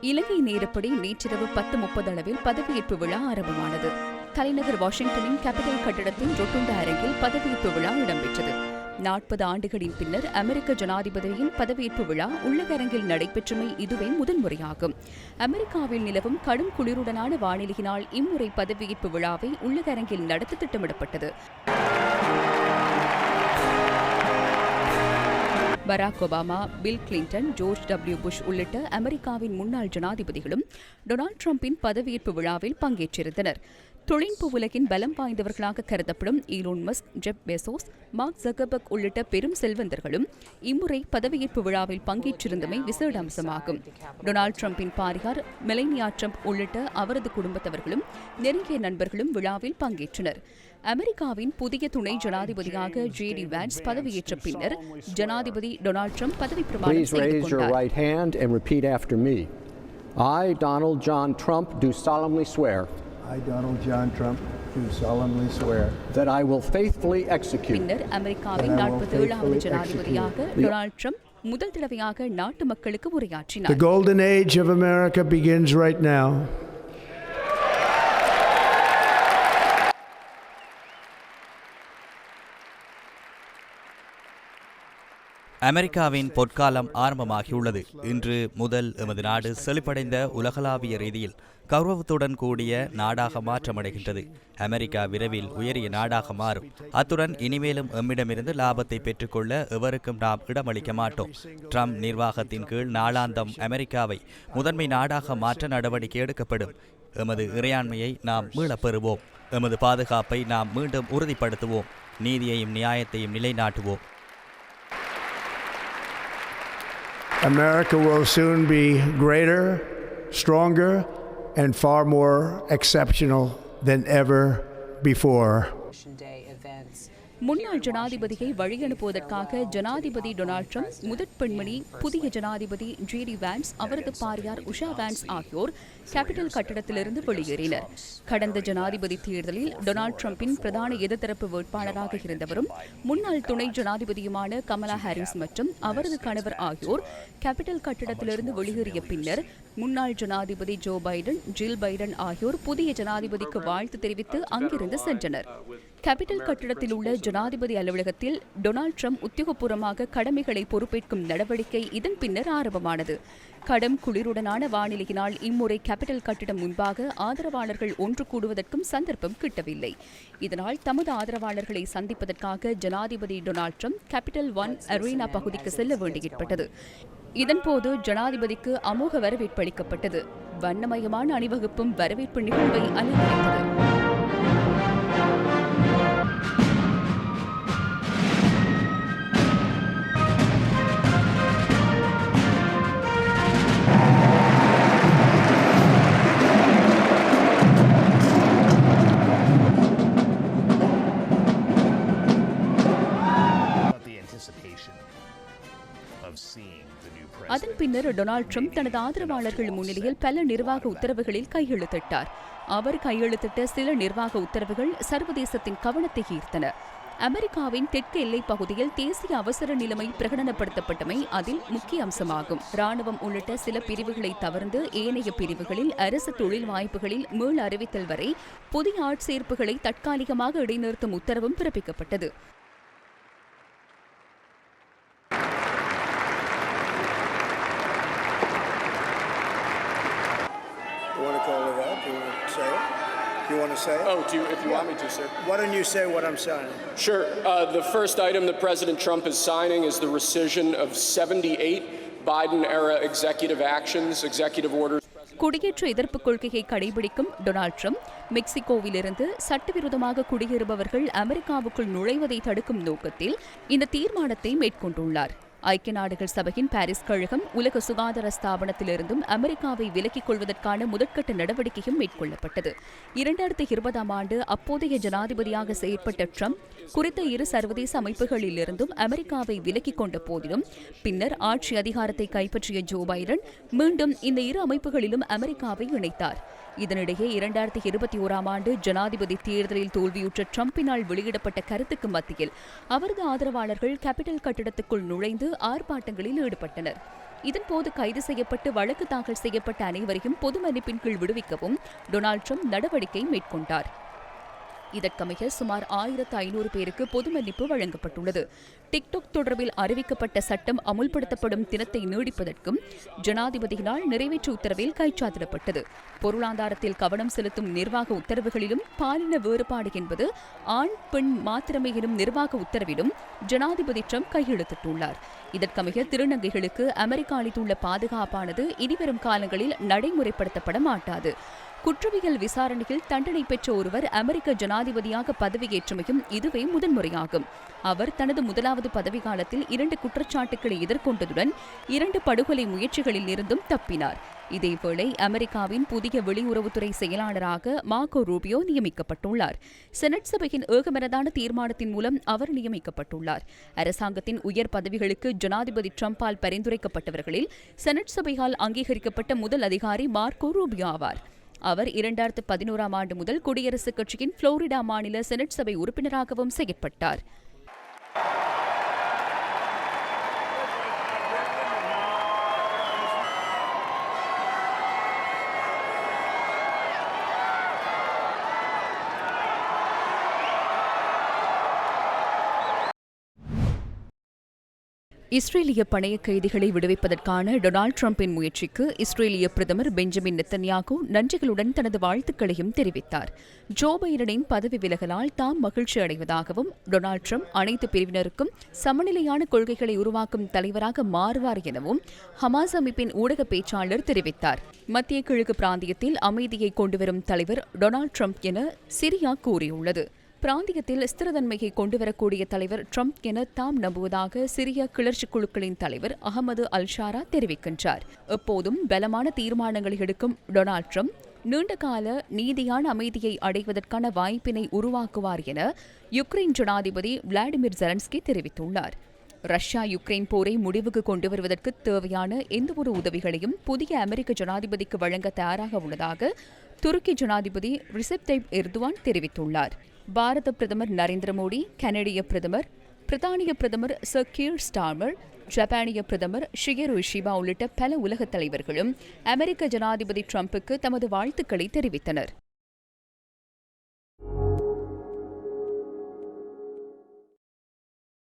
இலங்கை நேரப்படி நேற்றிரவு 10:30 அளவில் பதவியேற்பு விழா ஆரம்பமானது. தலைநகர் வாஷிங்டனின் கேபிட்டல் கட்டடத்தின் ரொட்டுண்டா அரங்கில் பதவியேற்பு விழா இடம்பெற்றது. 40 ஆண்டுகளின் பின்னர் அமெரிக்க ஜனாதிபதியின் பதவியேற்பு விழா உள்ளக அரங்கில் நடைபெற்றமை இதுவே முதன்முறையாகும். அமெரிக்காவில் நிலவும் கடும் குளிருடனான வானிலையினால் இம்முறை பதவியேற்பு விழாவை உள்ளக அரங்கில் நடத்த திட்டமிடப்பட்டது. Barack Obama, Bill Clinton, George W Bush உள்ளிட்ட அமெரிக்காவின் முன்னாள் ஜனாதிபதிகளும் டொனால்டு டிரம்பின் பதவியேற்பு விழாவில் பங்கேற்றிருந்தனர். தொழில்நுட்ப உலகின் பலம் வாய்ந்தவர்களாக கருதப்படும் Elon Musk, Jeff Bezos, mark Zuckerberg உள்ளிட்ட பெரும் செல்வந்தர்களும் இம்முறை பதவியேற்பு விழாவில் பங்கேற்றிருந்தமை விசேட அம்சமாகும். டொனால்டு டிரம்பின் பாரியார் மெலனியா டிரம்ப் உள்ளிட்ட அவரது குடும்பத்தவர்களும் நெருங்கிய நண்பர்களும் விழாவில் பங்கேற்றனர். அமெரிக்காவின் புதிய துணை ஜனாதிபதியாக ஜே.டி. வான்ஸ் பதவியேற்ற பின்னர் ஜனாதிபதி டொனால்டு ட்ரம்ப் பதவி பிரமாணம் செய்து கொண்டார். I, Donald John Trump, do solemnly swear. I, Donald John Trump, do solemnly swear that I will faithfully execute. பின்னர் அமெரிக்காவின் 47வது ஜனாதிபதியாக டொனால்டு ட்ரம்ப் முதல் தடவையாக நாட்டு மக்களுக்கு உரையாற்றினார். The golden age of America begins right now. அமெரிக்காவின் பொற்காலம் ஆரம்பமாகியுள்ளது. இன்று முதல் எமது நாடு செழிப்படைந்த உலகளாவிய ரீதியில் கௌரவத்துடன் கூடிய நாடாக மாற்றமடைகின்றது. அமெரிக்கா விரைவில் உயரிய நாடாக மாறும். அத்துடன் இனிமேலும் எம்மிடமிருந்து லாபத்தை பெற்றுக்கொள்ள எவருக்கும் நாம் இடமளிக்க மாட்டோம். ட்ரம்ப் நிர்வாகத்தின் கீழ் நாளாந்தம் அமெரிக்காவை முதன்மை நாடாக மாற்ற நடவடிக்கை எடுக்கப்படும். எமது இறையாண்மையை நாம் மீளப் பெறுவோம். எமது பாதுகாப்பை நாம் மீண்டும் உறுதிப்படுத்துவோம். நீதியையும் நியாயத்தையும் நிலைநாட்டுவோம். America will soon be greater, stronger, and far more exceptional than ever before. முன்னாள் ஜனாதிபதியை வழியனுப்புவதற்காக ஜனாதிபதி டொனால்டு ட்ரம்ப் முதற் பெண்மணி புதிய ஜனாதிபதி ஜே.டி. வான்ஸ், அவரது பாரியார் உஷா வான்ஸ் ஆகியோர் கேபிட்டல் கட்டடத்திலிருந்து வெளியேறினர். கடந்த ஜனாதிபதி தேர்தலில் டொனால்டு ட்ரம்பின் பிரதான எதிர்த்தரப்பு வேட்பாளராக இருந்தவரும் முன்னாள் துணை ஜனாதிபதியுமான கமலா ஹாரிஸ் மற்றும் அவரது கணவர் ஆகியோர் கேபிட்டல் கட்டடத்திலிருந்து வெளியேறிய பின்னர் முன்னாள் ஜனாதிபதி ஜோ பைடன், ஜில் பைடன் ஆகியோர் புதிய ஜனாதிபதிக்கு வாழ்த்து தெரிவித்து அங்கிருந்து சென்றனர். கேபிட்டல் கட்டிடத்தில் உள்ள ஜனாதிபதி அலுவலகத்தில் டொனால்டு ட்ரம்ப் உத்தியோகபூர்வமாக கடமைகளை பொறுப்பேற்கும் நடவடிக்கை இதன் பின்னர் ஆரம்பமானது. கடும் குளிருடனான வானிலையினால் இம்முறை கேபிட்டல் கட்டிடம் முன்பாக ஆதரவாளர்கள் ஒன்று கூடுவதற்கும் சந்தர்ப்பம் கிட்டவில்லை. இதனால் தமது ஆதரவாளர்களை சந்திப்பதற்காக ஜனாதிபதி டொனால்டு ட்ரம்ப் கேபிட்டல் 1 அரேனா பகுதிக்கு செல்ல வேண்டியிருப்பட்டது. இதன்போது ஜனாதிபதிக்கு அமோக வரவேற்பு அளிக்கப்பட்டது. வண்ணமயமான அணிவகுப்பும் வரவேற்பு நிகழ்வை அலங்கரித்தது. அதன் பின்னர் டொனால்டு ட்ரம்ப் தனது ஆதரவாளர்கள் முன்னிலையில் பல நிர்வாக உத்தரவுகளில் கையெழுத்திட்டார். அவர் கையெழுத்திட்ட சில நிர்வாக உத்தரவுகள் சர்வதேசத்தின் கவனத்தை ஈர்த்தன. அமெரிக்காவின் தெற்கு எல்லைப் பகுதியில் தேசிய அவசர நிலைமை பிரகடனப்படுத்தப்பட்டமை அதில் முக்கிய அம்சமாகும். ராணுவம் உள்ளிட்ட சில பிரிவுகளை தவிர்த்து ஏனைய பிரிவுகளில் அரசு தொழில் வாய்ப்புகளில் மீள் அறிவித்தல் வரை புதிய ஆட்சேர்ப்புகளை தற்காலிகமாக இடைநிறுத்தும் உத்தரவும் பிறப்பிக்கப்பட்டது. You want to say it? Oh, if you want me to, sir. Why don't you say what I'm signing? Sure. The first item that President Trump is signing is the rescission of 78 Biden-era executive actions, executive orders. குடியேற்ற எதிர்ப்பு கொள்கையை கடைபிடிக்கும் Donald Trump மெக்சிகோவிலிருந்து சட்டவிரோதமாக குடியேறுபவர்கள் அமெரிக்காவுக்குள் நுழைவதை தடுக்கும் நோக்கத்தில் இந்த தீர்மானத்தை மேற்கொண்டுள்ளார். ஐக்கிய நாடுகள் சபையின் பாரிஸ் கழகம் உலக சுகாதார ஸ்தாபனத்திலிருந்தும் அமெரிக்காவை விலக்கிக் கொள்வதற்கான முதற்கட்ட நடவடிக்கையும் மேற்கொள்ளப்பட்டது. 2020ஆம் ஆண்டு அப்போதைய ஜனாதிபதியாக செயற்பட்ட ட்ரம்ப் குறித்த இரு சர்வதேச அமைப்புகளிலிருந்தும் அமெரிக்காவை விலக்கிக் கொண்ட போதிலும் பின்னர் ஆட்சி அதிகாரத்தை கைப்பற்றிய ஜோ பைடன் மீண்டும் இந்த இரு அமைப்புகளிலும் அமெரிக்காவை இணைத்தார். இதனிடையே 2021ஆம் ஆண்டு ஜனாதிபதி தேர்தலில் தோல்வியுற்ற ட்ரம்பினால் வெளியிடப்பட்ட கருத்துக்கு மத்தியில் அவரது ஆதரவாளர்கள் கேபிட்டல் கட்டிடத்துக்குள் நுழைந்து ஆர்ப்பாட்டங்களில் ஈடுபட்டனர். இதன்போது கைது செய்யப்பட்டு வழக்கு தாக்கல் செய்யப்பட்ட அனைவரையும் பொது மன்னிப்பின் கீழ் விடுவிக்கவும் டொனால்ட் ட்ரம்ப் நடவடிக்கை மேற்கொண்டார். இதற்கமைய சுமார் 1500 பேருக்கு பொது மன்னிப்பு வழங்கப்பட்டுள்ளது. டிக்டாக் தொடர்பில் அறிவிக்கப்பட்ட சட்டம் அமுல்படுத்தப்படும் தினத்தை நீடிப்பதற்கும் ஜனாதிபதியினால் நிறைவேற்று உத்தரவில் கைச்சாத்திடப்பட்டது. பொருளாதாரத்தில் கவனம் செலுத்தும் நிர்வாக உத்தரவுகளிலும் பாலின வேறுபாடு என்பது ஆண் பெண் மாத்திரமே எனும் நிர்வாக உத்தரவிலும் ஜனாதிபதி ட்ரம்ப் கையெழுத்திட்டுள்ளார். இதற்கமைய திருநங்கைகளுக்கு அமெரிக்கா அளித்துள்ள பாதுகாப்பானது இனிவரும் காலங்களில் நடைமுறைப்படுத்தப்பட மாட்டாது. குற்றவியல் விசாரணையில் தண்டனை பெற்ற ஒருவர் அமெரிக்க ஜனாதிபதியாக பதவியேற்றமையும் இதுவே முதன்முறையாகும். அவர் தனது முதலாவது பதவி காலத்தில் 2 குற்றச்சாட்டுக்களை எதிர்கொண்டதுடன் 2 படுகொலை முயற்சிகளில் இருந்தும் தப்பினார். இதேவேளை அமெரிக்காவின் புதிய வெளியுறவுத்துறை செயலாளராக மார்கோ ரூபியோ நியமிக்கப்பட்டுள்ளார். செனட் சபையின் ஏகமனதான தீர்மானத்தின் மூலம் அவர் நியமிக்கப்பட்டுள்ளார். அரசாங்கத்தின் உயர் பதவிகளுக்கு ஜனாதிபதி ட்ரம்பால் பரிந்துரைக்கப்பட்டவர்களில் செனட் சபையால் அங்கீகரிக்கப்பட்ட முதல் அதிகாரி மார்கோ ரூபியோ ஆவார். அவர் 2011ஆம் ஆண்டு முதல் குடியரசுக் கட்சியின் புளோரிடா மாநில செனட் சபை உறுப்பினராகவும் செயற்பட்டார். இஸ்ரேலிய பணைய கைதிகளை விடுவிப்பதற்கான டொனால்ட் ட்ரம்பின் முயற்சிக்கு இஸ்ரேலிய பிரதமர் பெஞ்சமின் நெத்தன்யாகு நன்றிகளுடன் தனது வாழ்த்துக்களையும் தெரிவித்தார். ஜோ பைடனின் பதவி விலகலால் தாம் மகிழ்ச்சி அடைவதாகவும் டொனால்ட் ட்ரம்ப் அனைத்து பிரிவினருக்கும் சமநிலையான கொள்கைகளை உருவாக்கும் தலைவராக மாறுவார் எனவும் ஹமாஸ் அமைப்பின் ஊடக பேச்சாளர் தெரிவித்தார். மத்திய கிழக்கு பிராந்தியத்தில் அமைதியை கொண்டுவரும் தலைவர் டொனால்ட் ட்ரம்ப் என சிரியா கூறியுள்ளது. பிராந்தியத்தில் ஸ்திரத்தன்மையை கொண்டுவரக்கூடிய தலைவர் ட்ரம்ப் என தாம் நம்புவதாக சிரிய கிளர்ச்சி குழுக்களின் தலைவர் அகமது அல்ஷாரா தெரிவிக்கின்றார். எப்போதும் பலமான தீர்மானங்களை எடுக்கும் டொனால்ட் ட்ரம்ப் நீண்டகால நீதியான அமைதியை அடைவதற்கான வாய்ப்பினை உருவாக்குவார் என யுக்ரைன் ஜனாதிபதி விளாடிமிர் ஜெலன்ஸ்கி தெரிவித்துள்ளார். ரஷ்யா யுக்ரைன் போரை முடிவுக்கு கொண்டு வருவதற்கு தேவையான எந்தவொரு உதவிகளையும் புதிய அமெரிக்க ஜனாதிபதிக்கு வழங்க தயாராக உள்ளதாக துருக்கி ஜனாதிபதி ரிசெப் தைப் எர்துவான் தெரிவித்துள்ளார். பாரத பிரதமர் நரேந்திர மோடி, கனடிய பிரதமர், பிரித்தானிய பிரதமர் சர் கீர் ஸ்டார்மர், ஜப்பானிய பிரதமர் ஷிகெரு இஷிபா உள்ளிட்ட பல உலகத் தலைவர்களும் அமெரிக்க ஜனாதிபதி ட்ரம்புக்கு தமது வாழ்த்துக்களை தெரிவித்தனர்.